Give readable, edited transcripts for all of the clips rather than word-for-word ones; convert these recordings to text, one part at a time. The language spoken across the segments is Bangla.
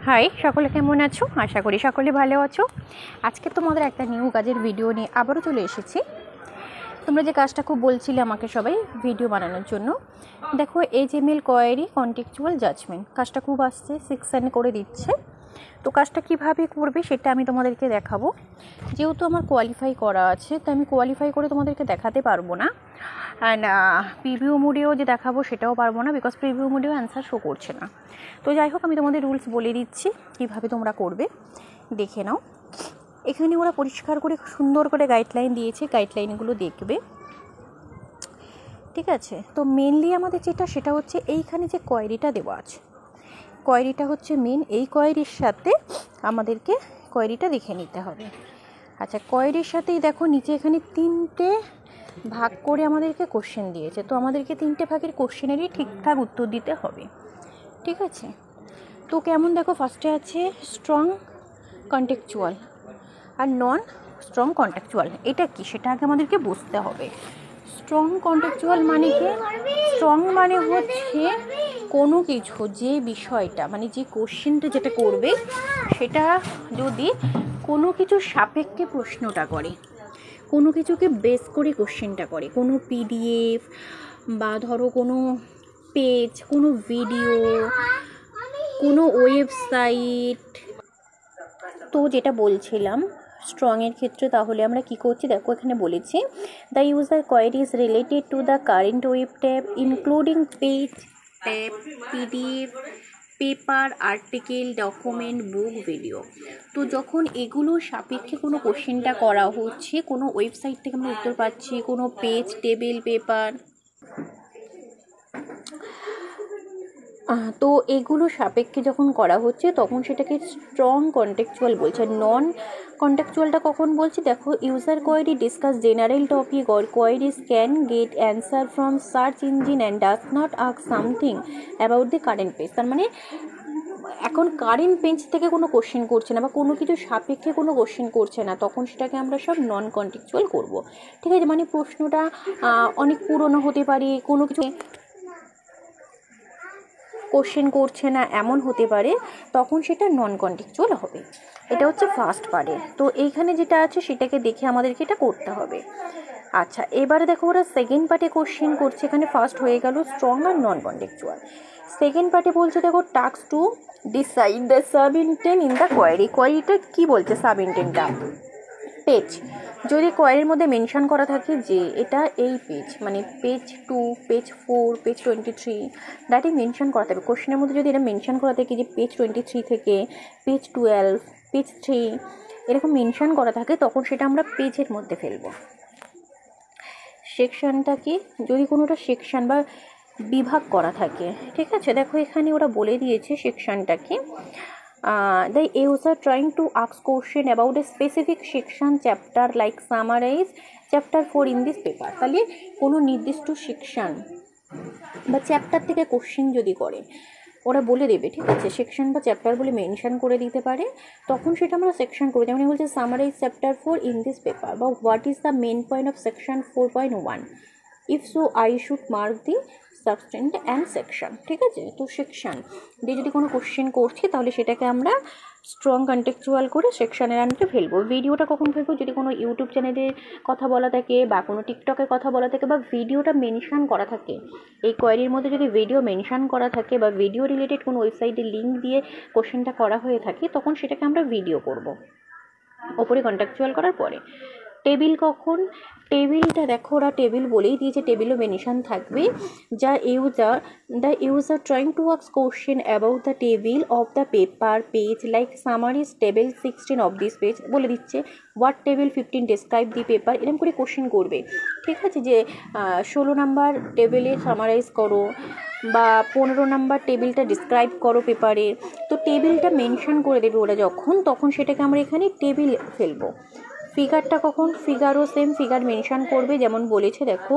হাই, সকলে কেমন আছো? আশা করি সকলে ভালো আছো। আজকে তোমাদের একটা নিউ কাজের ভিডিও নিয়ে আবারও চলে এসেছি। তোমরা যে কাজটা খুব বলছিলে আমাকে সবাই ভিডিও বানানোর জন্য, দেখো HTML কোয়েরি কন্টেক্সচুয়াল জাজমেন্ট কাজটা খুব আসছে, সেকশন করে দিচ্ছে। তো কাজটা কিভাবে করবে সেটা আমি তোমাদেরকে দেখাবো। যেহেতু আমার কোয়ালিফাই করা আছে, তো আমি কোয়ালিফাই করে তোমাদেরকে দেখাতে পারবো না, অ্যান্ড প্রিভিউ মোডেও যে দেখাবো সেটাও পারবো না, বিকজ প্রিভিউ মোডেও অ্যান্সার শো করছে না। তো যাই হোক, আমি তোমাদের রুলস বলে দিচ্ছি কীভাবে তোমরা করবে, দেখে নাও। এখানে ওরা পরিষ্কার করে সুন্দর করে গাইডলাইন দিয়েছে, গাইডলাইনগুলো দেখবে, ঠিক আছে? তো মেনলি আমাদের যেটা সেটা হচ্ছে এইখানে যে কোয়েরিটা দেওয়া আছে, কোয়েরিটা হচ্ছে মেন। এই কোয়েরির সাথে আমাদেরকে কোয়েরিটা দেখে নিতে হবে। আচ্ছা, কোয়েরির সাথেই দেখো নিচে এখানে 3টে ভাগ করে আমাদেরকে কোশ্চেন দিয়েছে। তো আমাদেরকে 3টে ভাগের কোশ্চেনেরই ঠিকঠাক উত্তর দিতে হবে, ঠিক আছে? তো কেমন দেখো, ফার্স্টে আছে স্ট্রং কন্টেক্সচুয়াল আর নন স্ট্রং কন্টেক্সচুয়াল। এটা কি সেটা আগে আমাদেরকে বুঝতে হবে। স্ট্রং কন্টেক্সচুয়াল মানে কি? স্ট্রং মানে হচ্ছে কোনো কিছু, যে বিষয়টা মানে যে কোশ্চেনটা যেটা করবে সেটা যদি কোনো কিছু সাপেক্ষে প্রশ্নটা করে, কোনো কিছুকে বেস করে কোশ্চেনটা করে, কোনো PDF বা ধরো কোনো পেজ, কোনো ভিডিও, কোনো ওয়েবসাইট। তো যেটা বলছিলাম স্ট্রংয়ের ক্ষেত্রে, তাহলে আমরা কি করছি দেখো, এখানে বলেছি the user query is related to the current web tab including page tab, PDF, paper, article, document, book, video. তো যখন এগুলো সাপেক্ষে কোনো কোশ্চেনটা করা হচ্ছে, কোনো ওয়েবসাইট থেকে আমরা উত্তর পাচ্ছি, কোনো পেজ, টেবিল, পেপার, তো এগুলো সাপেক্ষে যখন করা হচ্ছে তখন সেটাকে স্ট্রং কন্টেক্সচুয়াল বলছে। নন কন্টেক্সচুয়ালটা কখন বলছি দেখো, user query discuss general topic or queries can get answer from search engine and does not ask something about the current page. তার মানে এখন কারেন্ট পেজ থেকে কোনো কোশ্চেন করছে না বা কোনো কিছু সাপেক্ষে কোনো কোশ্চেন করছে না, তখন সেটাকে আমরা সব নন কন্টেক্সচুয়াল করব, ঠিক আছে? মানে প্রশ্নটা অনেক পুরনো হতে পারে, কোনো কিছু কোশ্চেন করছে না এমন হতে পারে, তখন সেটা নন কন্টেক্সচুয়াল হবে। এটা হচ্ছে ফার্স্ট পার্টে। তো এইখানে যেটা আছে সেটাকে দেখে আমাদেরকে এটা করতে হবে। আচ্ছা, এবারে দেখো ওরা সেকেন্ড পার্টে কোশ্চেন করছে। এখানে ফার্স্ট হয়ে গেল স্ট্রং আর নন কন্টেক্সচুয়াল। সেকেন্ড পার্টে বলছে দেখো task to decide the sub intent in the query. কোয়েরিটা কী বলছে? সাব ইন্টেন্টটা পেজ, যদি কোয়েরির মধ্যে মেনশন করা থাকে যে এটা এই পেজ, মানে পেজ 2, পেজ 4, পেজ 23, দ্যাটই মেনশন করা থাকবে। কোশ্চেনের মধ্যে যদি এটা মেনশন করা থাকে যে পেজ 23 থেকে পেজ 12, পেজ 3 এরকম মেনশন করা থাকে, তখন সেটা আমরা পেজের মধ্যে ফেলবো। সেকশনটা কি? যদি কোনোটা সেকশন বা বিভাগ করা থাকে, ঠিক আছে? দেখো এখানে ওরা বলে দিয়েছে সেকশনটা কি। The user trying to ask question about a specific section, chapter, like summarize chapter 4 in this paper। তাহলে কোনো নির্দিষ্ট সেকশন বা চ্যাপ্টার থেকে কোশ্চেন যদি করে, ওরা বলে দেবে, ঠিক আছে? সেকশন বা চ্যাপ্টার বলে মেনশন করে দিতে পারে, তখন সেটা আমরা সেকশন করে, যেমন বলছে summarize chapter 4 in this paper, বা what is the main point of section 4.1, if so I should mark the substance and section, ঠিক আছে? তো সেকশন দিয়ে যদি কোনো কোশ্চেন করছি তাহলে সেটাকে আমরা স্ট্রং কন্টেক্সচুয়াল করে সেকশনের আন্ডারে ফেলবো। ভিডিওটা কখন ফেলবো? যদি কোনো ইউটিউব চ্যানেলের কথা বলা থাকে বা কোনো টিকটকের কথা বলা থাকে বা ভিডিওটা মেনশন করা থাকে, এই কোয়েরির মধ্যে যদি ভিডিও মেনশন করা থাকে বা ভিডিও রিলেটেড কোনো ওয়েবসাইটে লিঙ্ক দিয়ে কোশ্চেনটা করা হয়ে থাকে, তখন সেটাকে আমরা ভিডিও করব ওপরে কন্টেক্সচুয়াল করার পরে। টেবিল কখন? টেবিলটা দেখো ওরা টেবিল বলেই দিয়েছে, টেবিলও মেনশন থাকবে। The user trying to ask question about the table of the paper, page, like summaries table 16 of this page, বলে দিচ্ছে what table 15 describe the paper, এরকম করে কোশ্চেন করবে, ঠিক আছে? যে 16 নাম্বার টেবিলে সামারাইজ করো বা 15 নাম্বার টেবিলটা ডিসক্রাইব করো পেপারে। তো টেবিলটা মেনশন করে দেবে ওরা যখন, তখন সেটাকে আমরা এখানে টেবিল ফেলবো। ফিগারটা কখন? ফিগারও সেম ফিগার মেনশন করবে, যেমন বলেছে দেখো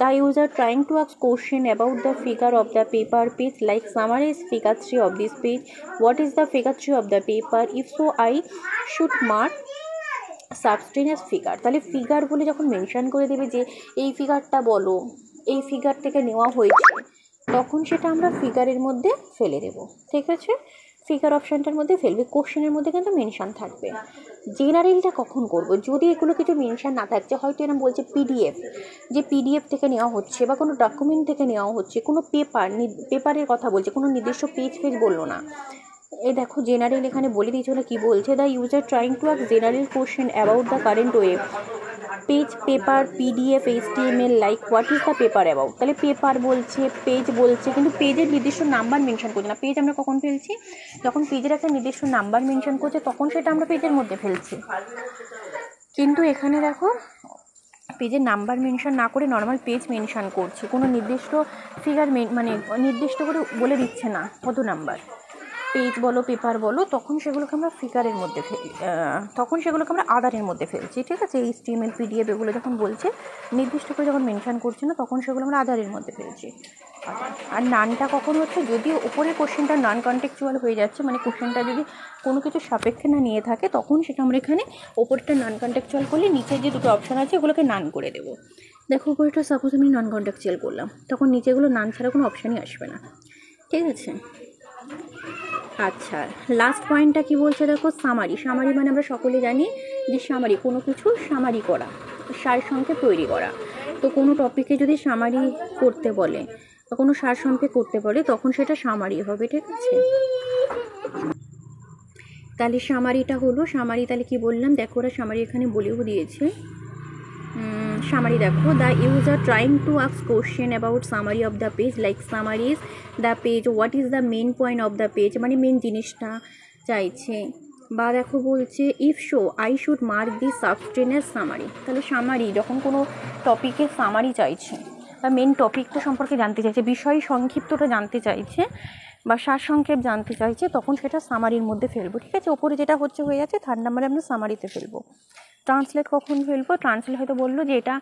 the user trying to ask question about the figure of the paper, page, like summarize figure 3 of this page, what is the figure 3 of the paper, if so I should mark substance figure. তাহলে ফিগার বলে যখন মেনশন করে দেবে যে এই ফিগারটা বলো, এই ফিগার থেকে নেওয়া হয়েছে, তখন সেটা আমরা ফিগারের মধ্যে ফেলে দেব, ঠিক আছে? ফিগার অপশানটার মধ্যে ফেলবে, কোশ্চেনের মধ্যে কিন্তু মেনশান থাকবে। জেনারেলটা কখন করবো, যদি এগুলো কিছু মেনশান না থাকছে, হয়তো এরকম বলছে পিডিএফ, যে পিডিএফ থেকে নেওয়া হচ্ছে বা কোনো ডকুমেন্ট থেকে নেওয়া হচ্ছে, কোনো পেপারের কথা বলছে, কোনো নির্দিষ্ট পেজ বললো না। এই দেখো জেনারেল এখানে বলে দিয়েছে, ওরা কী বলছে, the user trying to ask general question about the current web page, paper, PDF, HTML, like what is the paper about. তাহলে পেপার বলছে, পেজ বলছে, কিন্তু পেজের নির্দিষ্ট নাম্বার মেনশন করছে না। পেজ আমরা কখন ফেলছি, যখন পেজের একটা নির্দিষ্ট নাম্বার মেনশন করছে তখন সেটা আমরা পেজের মধ্যে ফেলছি। কিন্তু এখানে দেখো পেজের নাম্বার মেনশন না করে নর্মাল পেজ মেনশন করছে, কোনো নির্দিষ্ট ফিগার মানে নির্দিষ্ট করে বলে দিচ্ছে না কত নাম্বার। পেজ বলো, পেপার বলো, তখন সেগুলোকে আমরা ফিগারের মধ্যে ফেলি, তখন সেগুলোকে আমরা আদারের মধ্যে ফেলছি। ঠিক আছে, HTML, PDF এগুলো যখন বলছে, নির্দিষ্ট করে যখন মেনশন করছে না, তখন সেগুলো আমরা আদারের মধ্যে ফেলছি। আর নানটা কখন হচ্ছে, যদি উপরের কোশ্চেনটা নন কন্টেক্সচুয়াল হয়ে যাচ্ছে, মানে কোশ্চেনটা যদি কোনো কিছু সাপেক্ষে না নিয়ে থাকে, তখন সেটা আমরা এখানে ওপরটা নন কন্টেক্সচুয়াল করলে নিচের যে দুটো অপশান আছে ওগুলোকে নান করে দেবো। দেখো উপরেটা সাপোজ আমি নন কন্টেক্সচুয়াল করলাম, তখন নিচেগুলো নান ছাড়া কোনো অপশানই আসবে না। ঠিক আছে, আচ্ছা লাস্ট পয়েন্টটা কি বলছে দেখো, সামারি। সামারি মানে আমরা সকলে জানি যে সামারি কোনো কিছু সামারি করা, সারসংক্ষেপ তৈরি করা। তো কোনো টপিকে যদি সামারি করতে বলে বা কোনো সারসংক্ষেপ করতে বলে, তখন সেটা সামারি হবে। ঠিক আছে, তাহলে সামারিটা হলো, সামারি তাহলে কি বললাম দেখো, ওরা সামারি এখানে বলেও দিয়েছে। সামারি দেখো, the user trying to ask question about summary of the page, like summarize the page, what is the main point of the page, মানে মেন জিনিসটা চাইছে। বা দেখো বলছে if so I should mark the substance summary. তাহলে সামারি যখন কোনো টপিকের সামারি চাইছে বা মেন টপিকটা সম্পর্কে জানতে চাইছে, বিষয় সংক্ষিপ্তটা জানতে চাইছে বা সারসংক্ষেপ জানতে চাইছে, তখন সেটা সামারির মধ্যে ফেলবো। ঠিক আছে, ওপরে যেটা হচ্ছে হয়ে যাচ্ছে, 3 নম্বরে আমরা সামারিতে ফেলবো। ট্রান্সলেট কখন ফেলবো, ট্রান্সলেট হয়তো বললো যে এটা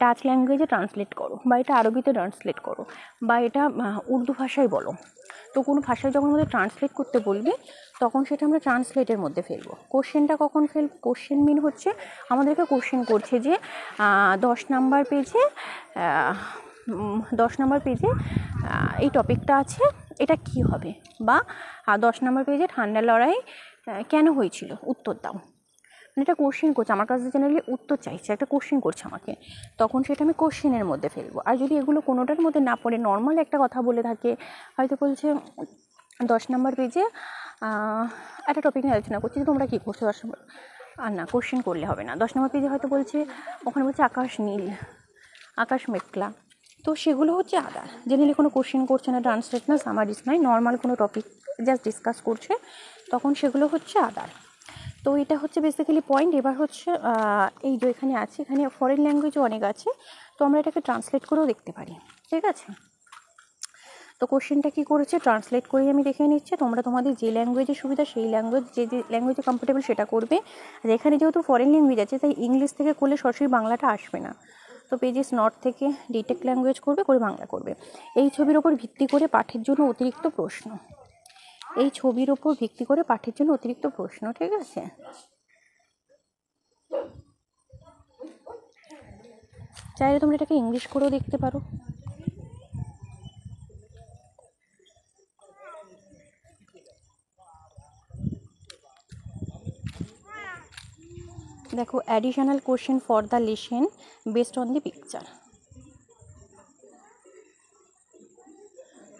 ডাচ ল্যাঙ্গুয়েজে ট্রান্সলেট করো, বা এটা আরবিতে ট্রান্সলেট করো, বা এটা উর্দু ভাষায় বলো। তো কোনো ভাষায় যখন আমাদের ট্রান্সলেট করতে বলবে, তখন সেটা আমরা ট্রান্সলেটের মধ্যে ফেলবো। কোশ্চেনটা কখন ফেলবো, কোশ্চেন মিন হচ্ছে আমাদেরকে কোশ্চেন করছে যে 10 নম্বর পেজে 10 নম্বর পেজে এই টপিকটা আছে, এটা কি হবে, বা 10 নম্বর পেজে ঠান্ডা লড়াই কেন হয়েছিল, উত্তর দাও। এটা কোশ্চেন করছে আমার কাছে, জেনারেলি উত্তর চাইছে, একটা কোশ্চেন করছে আমাকে, তখন সেটা আমি কোশ্চেনের মধ্যে ফেলবো। আর যদি এগুলো কোনোটার মধ্যে না পড়ে, নর্মাল একটা কথা বলে থাকে, হয়তো বলছে 10 নম্বর পেজে একটা টপিক নিয়ে আলোচনা করছি, তোমরা কী করছো 10 নম্বর, আর না কোশ্চেন করলে হবে না। 10 নম্বর পেজে হয়তো বলছে, ওখানে বলছে আকাশ নীল, আকাশ মেঘলা, তো সেগুলো হচ্ছে আদার। জেনারেলি কোনো কোশ্চেন করছে না, ট্রান্সলেট না, সামারিজ নয়, নর্মাল কোনো টপিক জাস্ট ডিসকাস করছে, তখন সেগুলো হচ্ছে আদার। তো এটা হচ্ছে বেসিক্যালি পয়েন্ট। এবার হচ্ছে এই যে এখানে আছে, এখানে ফরেন ল্যাঙ্গুয়েজও অনেক আছে, তো আমরা এটাকে ট্রান্সলেট করেও দেখতে পারি। ঠিক আছে, তো কোশ্চেনটা কী করেছে, ট্রান্সলেট করেই আমি দেখে নিচ্ছি। তোমরা তোমাদের যে ল্যাঙ্গুয়েজে সুবিধা, সেই ল্যাঙ্গুয়েজ, যে ল্যাঙ্গুয়েজে কমফোর্টেবল সেটা করবে। আর এখানে যেহেতু ফরেন ল্যাঙ্গুয়েজ আছে, তাই ইংলিশ থেকে করলে সরাসরি বাংলাটা আসবে না। তো পেজেস নট থেকে ডিটেক্ট ল্যাঙ্গুয়েজ করবে, করে বাংলা করবে। এই ছবির ওপর ভিত্তি করে পাঠের জন্য অতিরিক্ত প্রশ্ন, এই ছবির ওপর ভিত্তি করে পাঠের জন্য অতিরিক্ত প্রশ্ন। ঠিক আছে, চাইলে তোমরা এটাকে ইংলিশ করেও দেখতে পারো। দেখো additional question for the lesson based on the picture.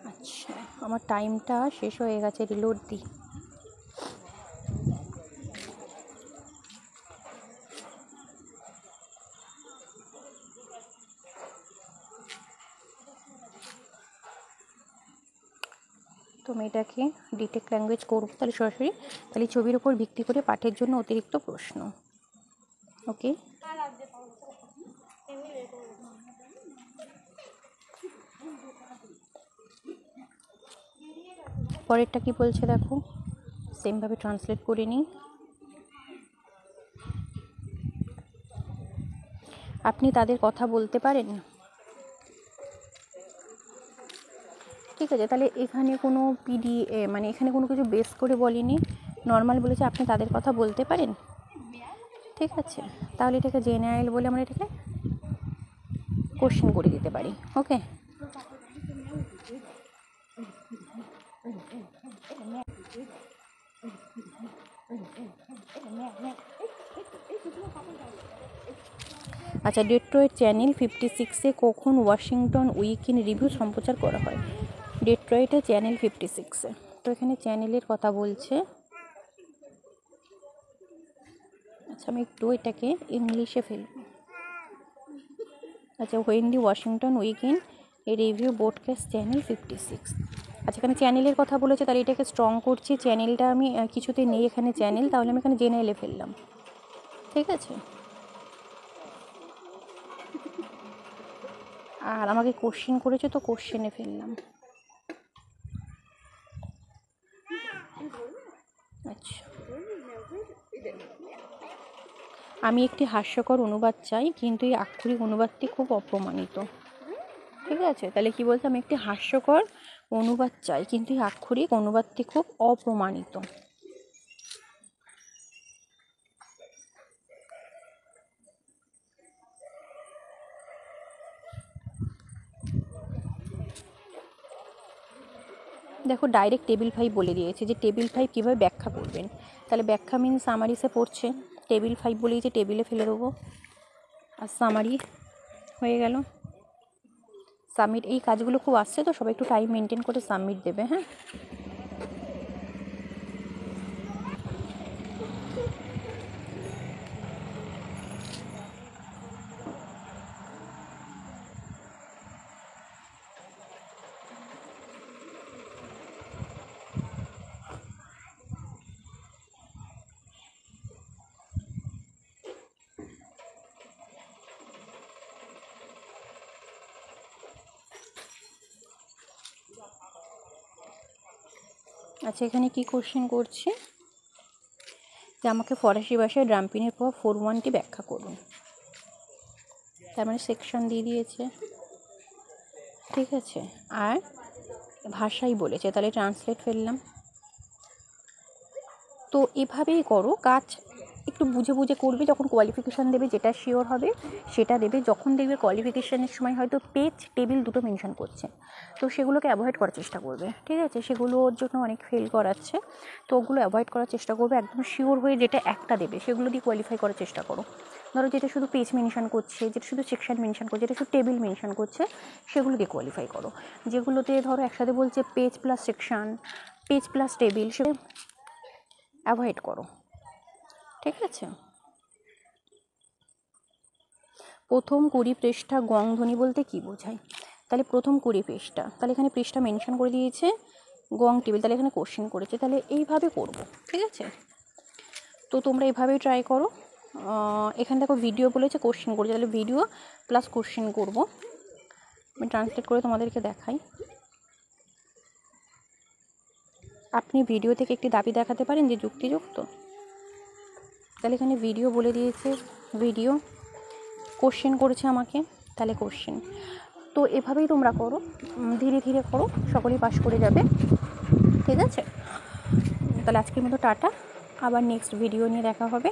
আচ্ছা, আমার টাইমটা শেষ হয়ে গেছে, রিলোড দিই। তো আমি এটাকে ডিটেক্ট ল্যাঙ্গুয়েজ করবো, তাহলে সরাসরি, তাহলে ছবির ওপর ভিত্তি করে পাঠের জন্য অতিরিক্ত প্রশ্ন। ওকে, পরেরটা কি বলছে দেখো, সেমভাবে ট্রান্সলেট করে নিই। আপনি তাদের কথা বলতে পারেন। ঠিক আছে, তাহলে এখানে কোনো মানে এখানে কোনো কিছু বেস করে বলিনি, নর্মাল বলেছে আপনি তাদের কথা বলতে পারেন। ঠিক আছে, তাহলে এটাকে জেনারেল বলে আমরা এটাকে কোশ্চেন করে দিতে পারি। ওকে, আচ্ছা, ডেট্রয়েট চ্যানেল 56-এ কখন ওয়াশিংটন উইকেন্ড রিভিউ সম্প্রচার করা হয়? ডেট্রয়েটে চ্যানেল 56-এ। তো এখানে চ্যানেলের কথা বলছে। আচ্ছা, আমি একটু এটাকে ইংলিশে ফেলব। আচ্ছা, when the Washington weekend A review broadcast channel 56। আচ্ছা, এখানে চ্যানেলের কথা বলেছে, তাহলে এটাকে স্ট্রং করছি। চ্যানেলটা আমি কিছুতে নেই এখানে চ্যানেল, তাহলে আমি এখানে জেনারেলে ফেললাম। ঠিক আছে, আর আমাকে কোশ্চেন করেছে তো কোশ্চেনে ফেললাম। আচ্ছা, আমি একটি হাস্যকর অনুবাদ চাই, কিন্তু এই আক্ষরিক অনুবাদটি খুব অপ্রমাণিত। ঠিক আছে, তাহলে কি বলতে, আমি একটি হাস্যকর অনুবাদ চাই, কিন্তু এই আক্ষরিক অনুবাদটি খুব অপ্রমাণিত। দেখো, ডাইরেক্ট টেবিল 5 বলে দিয়েছে যে টেবিল 5 কীভাবে ব্যাখ্যা করবেন। তাহলে ব্যাখ্যা মিন সামারিসে পড়ছে, টেবিল 5 বলেই যে টেবিলে ফেলে দেবো, আর সামারি হয়ে গেল। সাবমিট, এই কাজগুলো খুব আসছে, তো সবাই একটু টাইম মেনটেন করে সাবমিট দেবে। হ্যাঁ, আচ্ছা, এখানে কি কোশ্চেন করছে যে আমাকে ফরাসি ভাষায় ড্রাম্পিনের পর 4-1টি ব্যাখ্যা করুন। তার মানে সেকশন দিয়ে দিয়েছে। ঠিক আছে, আর ভাষাই বলেছে, তাহলে ট্রান্সলেট ফেললাম। তো এভাবেই করো কাজ, একটু বুঝে বুঝে করবে। যখন কোয়ালিফিকেশান দেবে যেটা শিওর হবে সেটা দেবে। যখন দেখবে কোয়ালিফিকেশানের সময় হয়তো পেজ টেবিল দুটো মেনশন করছে, তো সেগুলোকে অ্যাভয়েড করার চেষ্টা করবে। ঠিক আছে, সেগুলোর জন্য অনেক ফেল করাচ্ছে, তো ওগুলো অ্যাভয়েড করার চেষ্টা করবে। একদম শিওর হয়ে যেটা একটা দেবে সেগুলো দিয়ে কোয়ালিফাই করার চেষ্টা করো। ধরো যেটা শুধু পেজ মেনশন করছে, যেটা শুধু সেকশন মেনশন করছে, যেটা শুধু টেবিল মেনশন করছে, সেগুলো দিয়ে কোয়ালিফাই করো। যেগুলোতে ধরো একসাথে বলছে page plus section, page plus table, সেটা অ্যাভয়েড করো। ঠিক আছে, প্রথম 20 পৃষ্ঠা গংধ্বনি বলতে কি বোঝায়? তাহলে প্রথম 20 পৃষ্ঠা, তাহলে এখানে পৃষ্ঠা মেনশন করে দিয়েছে, গং টেবিল, তাহলে এখানে কোশ্চেন করেছে, তাহলে এইভাবে করব। ঠিক আছে, তো তোমরা এইভাবেই ট্রাই করো। এখানে দেখো ভিডিও বলেছে, কোশ্চেন করেছে, তাহলে ভিডিও প্লাস কোশ্চেন করব। আমি ট্রান্সলেট করে তোমাদেরকে দেখাই। আপনি ভিডিও থেকে একটি দাবি দেখাতে পারেন যে যুক্তিযুক্ত। তাহলে এখানে ভিডিও বলে দিয়েছে, ভিডিও, কোশ্চেন করেছে আমাকে, তাহলে কোশ্চেন। তো এভাবেই তোমরা করো, ধীরে ধীরে করো, সকলেই পাস করে যাবে। ঠিক আছে, তাহলে আজকের মতো টাটা, আবার নেক্সট ভিডিও নিয়ে দেখা হবে।